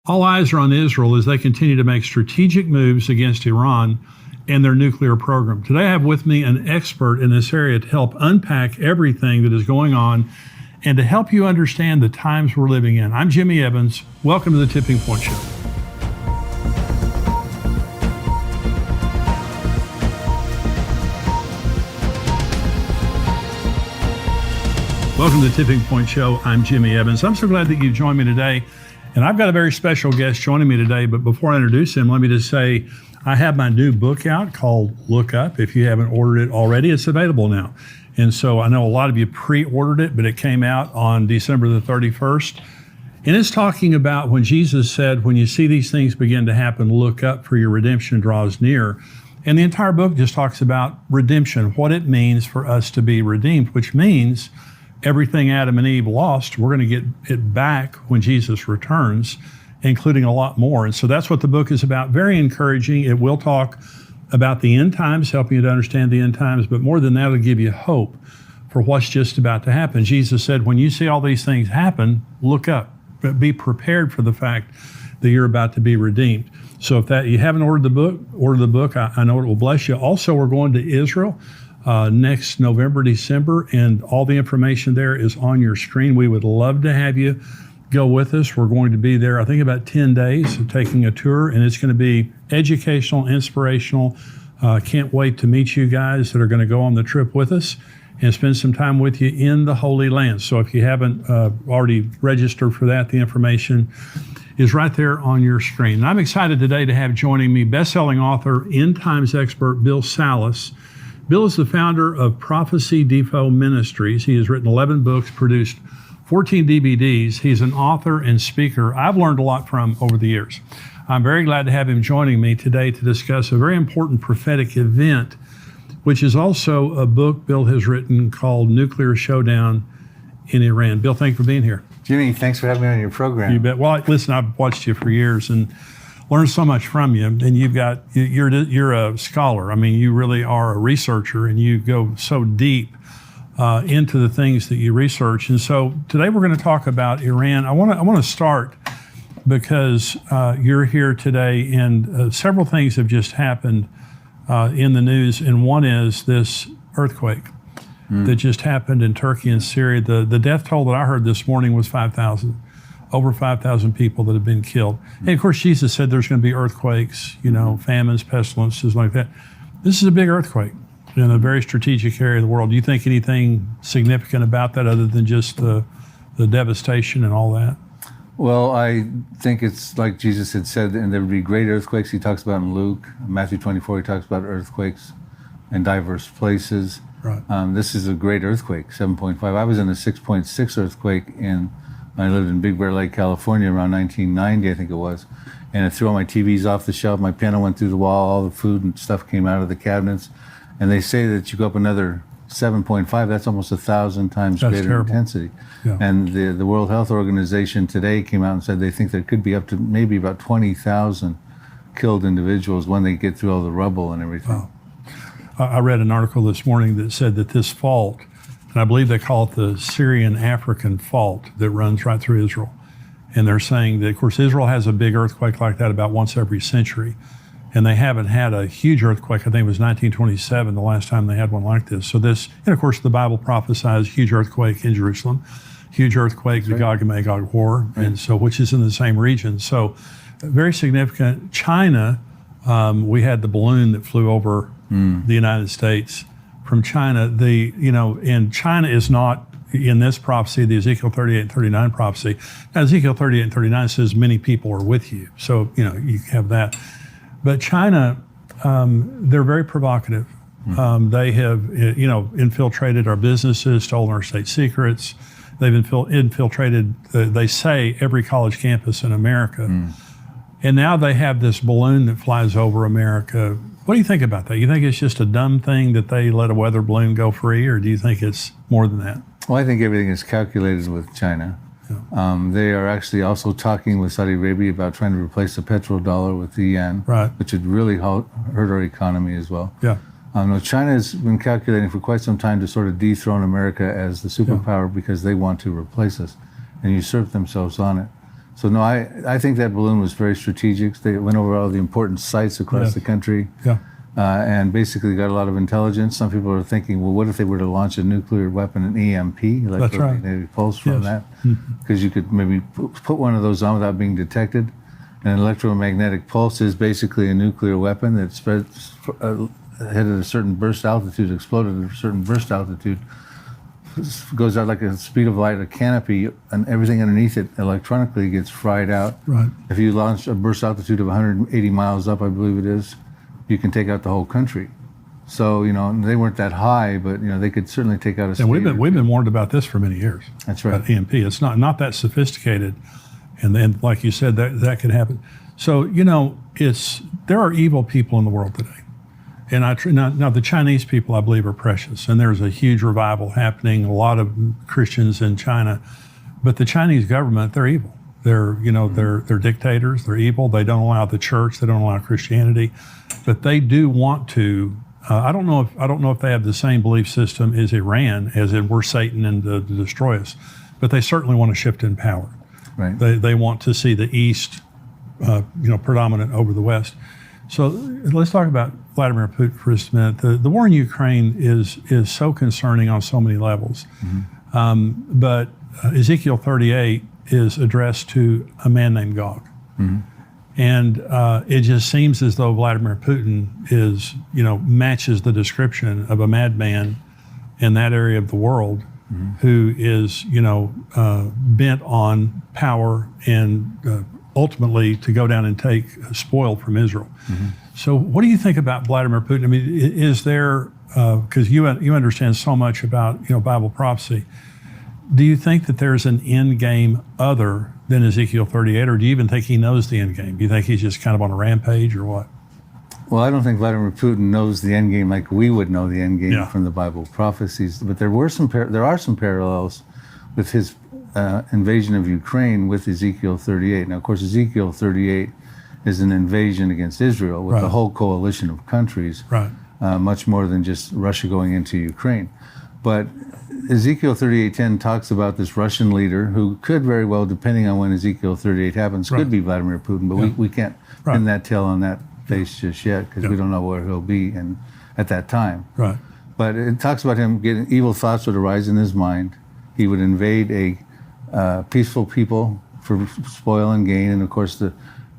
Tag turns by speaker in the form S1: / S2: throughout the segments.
S1: All eyes are on Israel as they continue to make strategic moves against Iran and their nuclear program. Today I have with me an expert in this area to help unpack everything that is going on and to help you understand the times we're living in. I'm Jimmy Evans. Welcome to the Tipping Point Show. Welcome to the Tipping Point Show. I'm Jimmy Evans. I'm so glad that you've joined me today. And I've got a very special guest joining me today. But before I introduce him, let me just say I have my new book out called Look Up. If you haven't ordered it already, it's available now. And so I know a lot of you pre-ordered it, but it came out on December the 31st. And it's talking about when Jesus said, when you see these things begin to happen, look up, for your redemption draws near. And the entire book just talks about redemption, what it means for us to be redeemed, which means everything Adam and Eve lost, we're going to get it back when Jesus returns, including a lot more. And so that's what the book is about. Very encouraging. It will talk about the end times, helping you to understand the end times, but more than that, it'll give you hope for what's just about to happen. Jesus said, when you see all these things happen, look up, but be prepared for the fact that you're about to be redeemed. So if that you haven't ordered the book, order the book. I know it will bless you. Also, we're going to Israel next November, December, and all the information there is on your screen. We would love to have you go with us. We're going to be there, I think, about 10 days of taking a tour, and it's going to be educational, inspirational. Can't wait to meet you guys that are going to go on the trip with us and spend some time with you in the Holy Land. So if you haven't already registered for that, the information is right there on your screen. And I'm excited today to have joining me best-selling author, end times expert, Bill Salus. Bill is the founder of Prophecy Depot Ministries. He has written 11 books, produced 14 DVDs. He's an author and speaker I've learned a lot from over the years. I'm very glad to have him joining me today to discuss a very important prophetic event, which is also a book Bill has written called Nuclear Showdown in Iran. Bill, thanks for being here.
S2: Jimmy, thanks for having me on your program.
S1: You bet. Well, listen, I've watched you for years and learned so much from you, and you're a scholar. I mean, you really are a researcher, and you go so deep into the things that you research. And so today we're going to talk about Iran. I want to start because you're here today, and several things have just happened in the news, and one is this earthquake that just happened in Turkey and Syria. The death toll that I heard this morning was 5,000. Over 5,000 people that have been killed. And of course, Jesus said there's going to be earthquakes, famines, pestilences like that. This is a big earthquake in a very strategic area of the world. Do you think anything significant about that other than just the devastation and all that?
S2: Well, I think it's like Jesus had said, and there would be great earthquakes. He talks about in Luke, Matthew 24, he talks about earthquakes in diverse places.
S1: Right.
S2: This is a great earthquake, 7.5. I was in a 6.6 earthquake I lived in Big Bear Lake, California around 1990, I think it was. And it threw all my TVs off the shelf. My piano went through the wall. All the food and stuff came out of the cabinets. And they say that you go up another 7.5, that's almost 1,000 times greater
S1: terrible.
S2: Intensity.
S1: Yeah.
S2: And the World Health Organization today came out and said they think there could be up to maybe about 20,000 killed individuals when they get through all the rubble and everything.
S1: Wow. I read an article this morning that said that this fault, and I believe they call it the Syrian-African fault that runs right through Israel. And they're saying that, of course, Israel has a big earthquake like that about once every century. And they haven't had a huge earthquake. I think it was 1927, the last time they had one like this. So this, and of course, the Bible prophesies huge earthquake in Jerusalem, huge earthquake, the Gog and Magog war, and so, which is in the same region. So very significant. China, we had the balloon that flew over the United States. From China, and China is not in this prophecy, the Ezekiel 38 and 39 prophecy. Now, Ezekiel 38 and 39 says many people are with you. So, you have that. But China, they're very provocative. They have, infiltrated our businesses, stolen our state secrets. They've infiltrated, they say, every college campus in America. And now they have this balloon that flies over America. What do you think about that? You think it's just a dumb thing that they let a weather balloon go free, or do you think it's more than that?
S2: Well, I think everything is calculated with China. Yeah. They are actually also talking with Saudi Arabia about trying to replace the petrodollar with the yen,
S1: right,
S2: which would really hurt our economy as well.
S1: Yeah.
S2: China has been calculating for quite some time to sort of dethrone America as the superpower because they want to replace us and usurp themselves on it. So no, I think that balloon was very strategic. They went over all the important sites across the country, and basically got a lot of intelligence. Some people are thinking, well, what if they were to launch a nuclear weapon, an EMP, electromagnetic pulse from that? Because you could maybe put one of those on without being detected. And an electromagnetic pulse is basically a nuclear weapon that spreads hit at a certain burst altitude, exploded at a certain burst altitude, goes out like a speed of light, a canopy, and everything underneath it electronically gets fried out.
S1: Right.
S2: If you launch a burst altitude of 180 miles up, I believe it is, you can take out the whole country. So, they weren't that high, but, they could certainly take out a state.
S1: And we've been warned about this for many years.
S2: That's right.
S1: About EMP. It's not that sophisticated. And then, like you said, that could happen. So, there are evil people in the world today. And now the Chinese people, I believe, are precious. And there's a huge revival happening, a lot of Christians in China. But the Chinese government, they're evil. They're dictators, they're evil. They don't allow the church, they don't allow Christianity. But they do want to, I don't know if they have the same belief system as Iran, as in we're Satan and to destroy us. But they certainly want to shift in power.
S2: Right.
S1: They want to see the East, predominant over the West. So let's talk about Vladimir Putin for just a minute. The war in Ukraine is so concerning on so many levels. But Ezekiel 38 is addressed to a man named Gog. And it just seems as though Vladimir Putin is, matches the description of a madman in that area of the world who is, bent on power and ultimately to go down and take spoil from Israel. So what do you think about Vladimir Putin? I mean, is there, because you understand so much about, Bible prophecy, do you think that there's an end game other than Ezekiel 38, or do you even think he knows the end game? Do you think he's just kind of on a rampage or what?
S2: Well, I don't think Vladimir Putin knows the end game like we would know the end game from the Bible prophecies. But there are some parallels with his invasion of Ukraine with Ezekiel 38. Now, of course, Ezekiel 38 is an invasion against Israel with a whole coalition of countries, much more than just Russia going into Ukraine. But Ezekiel 38:10 talks about this Russian leader who could very well, depending on when Ezekiel 38 happens, could be Vladimir Putin, but we can't pin that tail on that face just yet because we don't know where he'll be at that time.
S1: Right.
S2: But it talks about him getting evil thoughts would arise in his mind. He would invade a peaceful people for spoil and gain, and of course the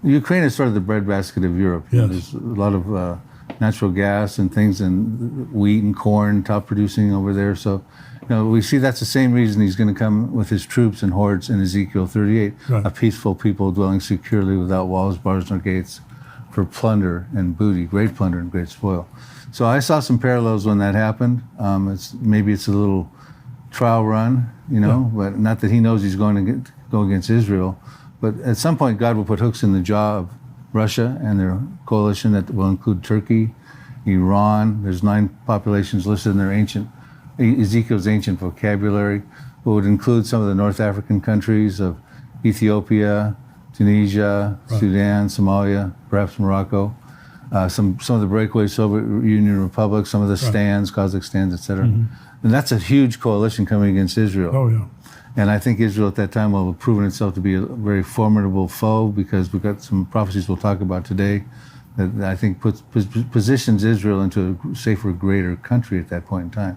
S2: Ukraine is sort of the breadbasket of Europe.
S1: Yes.
S2: There's a lot of natural gas and things, and wheat and corn top producing over there. So, we see that's the same reason he's going to come with his troops and hordes in Ezekiel 38, a peaceful people dwelling securely without walls, bars, nor gates, for plunder and booty, great plunder and great spoil. So I saw some parallels when that happened. Maybe it's a little trial run, but not that he knows he's going to go against Israel. But at some point, God will put hooks in the jaw of Russia and their coalition that will include Turkey, Iran. There's 9 populations listed in their Ezekiel's ancient vocabulary, but would include some of the North African countries of Ethiopia, Tunisia, Sudan, Somalia, perhaps Morocco, some of the breakaway Soviet Union republics, some of the stands, Kazakhstan, etc. And that's a huge coalition coming against Israel.
S1: Oh, yeah.
S2: And I think Israel at that time will have proven itself to be a very formidable foe because we've got some prophecies we'll talk about today that I think positions Israel into a safer, greater country at that point in time.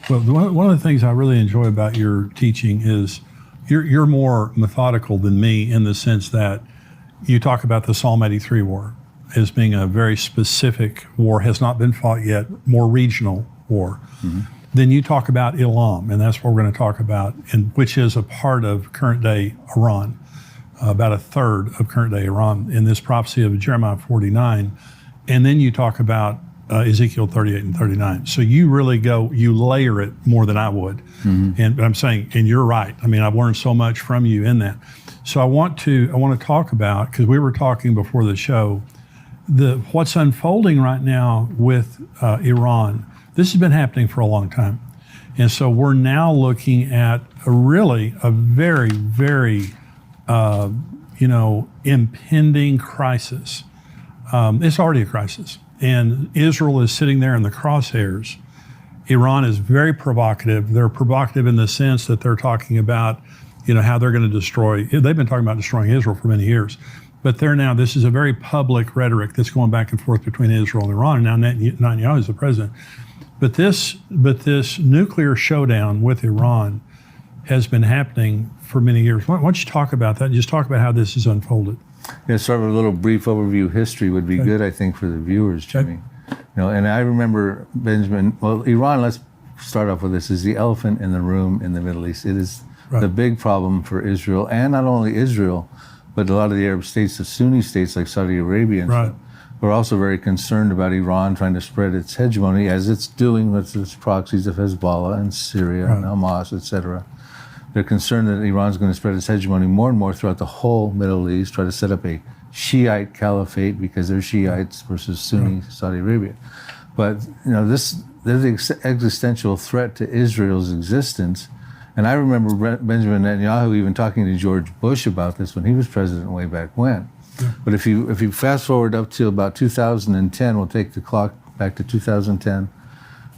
S1: Well, one of the things I really enjoy about your teaching is you're more methodical than me in the sense that you talk about the Psalm 83 war as being a very specific war, has not been fought yet, more regional war. Then you talk about Elam, and that's what we're going to talk about, and which is a part of current-day Iran, about a third of current-day Iran in this prophecy of Jeremiah 49. And then you talk about Ezekiel 38 and 39. So you really you layer it more than I would. And I'm saying, and you're right. I mean, I've learned so much from you in that. So I want to talk about, because we were talking before the show, what's unfolding right now with Iran. This has been happening for a long time. And so we're now looking at a very, very, impending crisis. It's already a crisis. And Israel is sitting there in the crosshairs. Iran is very provocative. They're provocative in the sense that they're talking about, how they're going to destroy. They've been talking about destroying Israel for many years. But this is a very public rhetoric that's going back and forth between Israel and Iran. And now Netanyahu is the president. But this nuclear showdown with Iran has been happening for many years. Why don't you talk about that and just talk about how this has unfolded?
S2: Yeah, sort of a little brief overview of history would be good, I think, for the viewers, Jimmy. And I remember Iran, let's start off with this, is the elephant in the room in the Middle East. It is the big problem for Israel, and not only Israel, but a lot of the Arab states, the Sunni states like Saudi Arabia and stuff, are also very concerned about Iran trying to spread its hegemony, as it's doing with its proxies of Hezbollah and Syria and Hamas, etc. They're concerned that Iran's going to spread its hegemony more and more throughout the whole Middle East, try to set up a Shiite caliphate because they're Shiites versus Sunni Saudi Arabia. But there's the existential threat to Israel's existence. And I remember Benjamin Netanyahu even talking to George Bush about this when he was president way back when. Yeah. But if you fast forward up to about 2010, we'll take the clock back to 2010.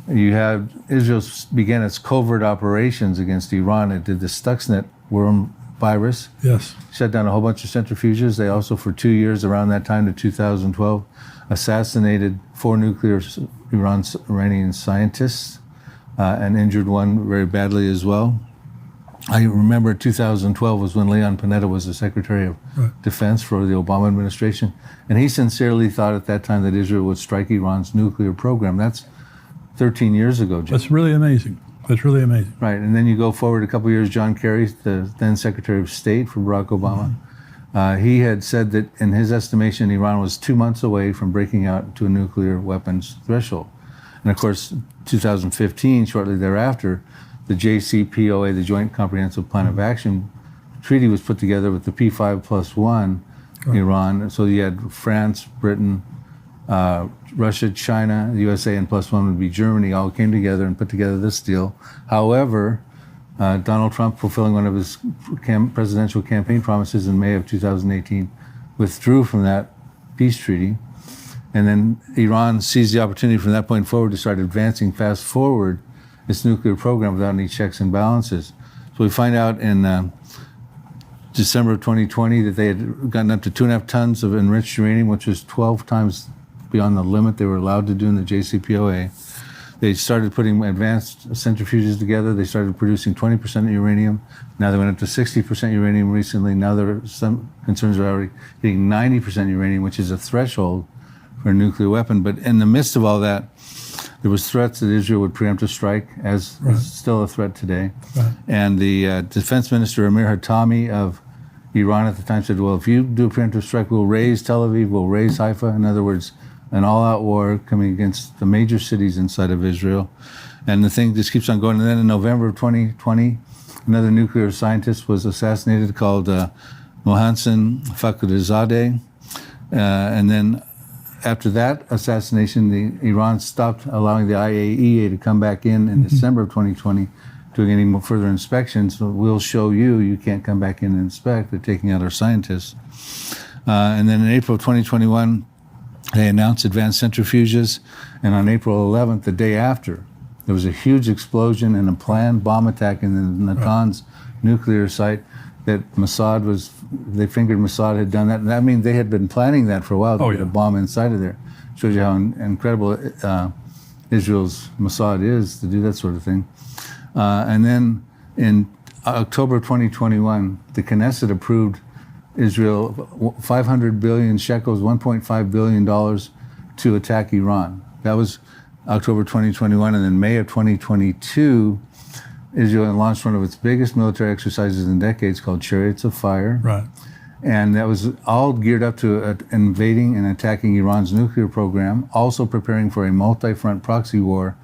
S2: You had Israel began its covert operations against Iran. It did the Stuxnet worm virus.
S1: Yes.
S2: Shut down a whole bunch of centrifuges. They also, for 2 years around that time to 2012, assassinated 4 nuclear Iranian scientists and injured one very badly as well. I remember 2012 was when Leon Panetta was the Secretary of Defense for the Obama administration, and he sincerely thought at that time that Israel would strike Iran's nuclear program. That's 13 years ago, Jim.
S1: That's really amazing. That's really amazing.
S2: Right, and then you go forward a couple years, John Kerry, the then Secretary of State for Barack Obama, he had said that in his estimation, Iran was 2 months away from breaking out to a nuclear weapons threshold. And of course, 2015, shortly thereafter, the JCPOA, the Joint Comprehensive Plan of Action treaty, was put together with the P5+1 Iran. So you had France, Britain, Russia, China, the USA, and +1 would be Germany, all came together and put together this deal. However, Donald Trump, fulfilling one of his presidential campaign promises in May of 2018, withdrew from that peace treaty. And then Iran seized the opportunity from that point forward to start advancing fast forward its nuclear program without any checks and balances. So we find out in December of 2020 that they had gotten up to 2.5 tons of enriched uranium, which was 12 times beyond the limit they were allowed to do in the JCPOA. They started putting advanced centrifuges together. They started producing 20% uranium. Now they went up to 60% uranium recently. Now there are some concerns are already hitting 90% uranium, which is a threshold for a nuclear weapon. But in the midst of all that, there was threats that Israel would preempt a strike, as is still a threat today. And the defense minister, Amir Hatami of Iran at the time, said, well, if you do a preemptive strike, we'll raise Tel Aviv, we'll raise Haifa. In other words, an all-out war coming against the major cities inside of Israel. And the thing just keeps on going. And then in November of 2020, another nuclear scientist was assassinated called Mohsen Fakhrizadeh. And then after that assassination, Iran stopped allowing the IAEA to come back in December of 2020, doing any more further inspections. So we'll show you can't come back in and inspect. They're taking out our scientists. And then in April of 2021, they announced advanced centrifuges. And on April 11th, the day after, there was a huge explosion and a planned bomb attack in the Natanz nuclear site that they fingered Mossad had done that. And that means they had been planning that for a while to get a bomb inside of there. Shows you how incredible Israel's Mossad is to do that sort of thing. And then in October 2021, the Knesset approved Israel 500 billion shekels, $1.5 billion to attack Iran. That was October 2021. And then May of 2022, Israel launched one of its biggest military exercises in decades called Chariots of Fire.
S1: Right.
S2: And that was all geared up to invading and attacking Iran's nuclear program, also preparing for a multi-front proxy war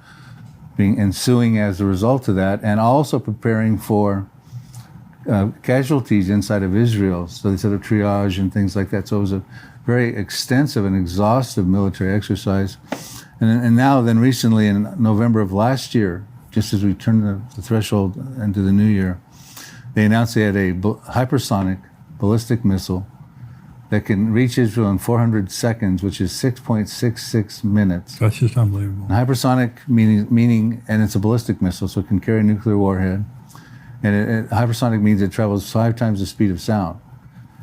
S2: ensuing as a result of that, and also preparing for casualties inside of Israel. So they set up triage and things like that. So it was a very extensive and exhaustive military exercise. And now then recently in November of last year, just as we turned the threshold into the new year, they announced they had a hypersonic ballistic missile that can reach Israel in 400 seconds, which is 6.66 minutes.
S1: That's just unbelievable.
S2: And hypersonic meaning, and it's a ballistic missile, so it can carry a nuclear warhead. And hypersonic means it travels 5 times the speed of sound.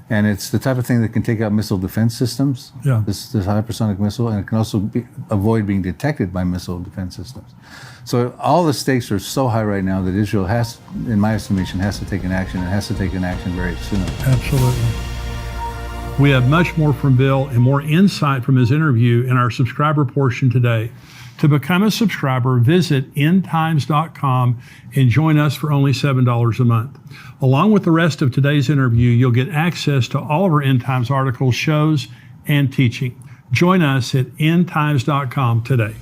S2: And it's the type of thing that can take out missile defense systems, this hypersonic missile, and it can also avoid being detected by missile defense systems. So all the stakes are so high right now that Israel has, in my estimation, has to take an action, and has to take an action very soon.
S1: Absolutely. We have much more from Bill and more insight from his interview in our subscriber portion today. To become a subscriber, visit endtimes.com and join us for only $7 a month. Along with the rest of today's interview, you'll get access to all of our End Times articles, shows, and teaching. Join us at endtimes.com today.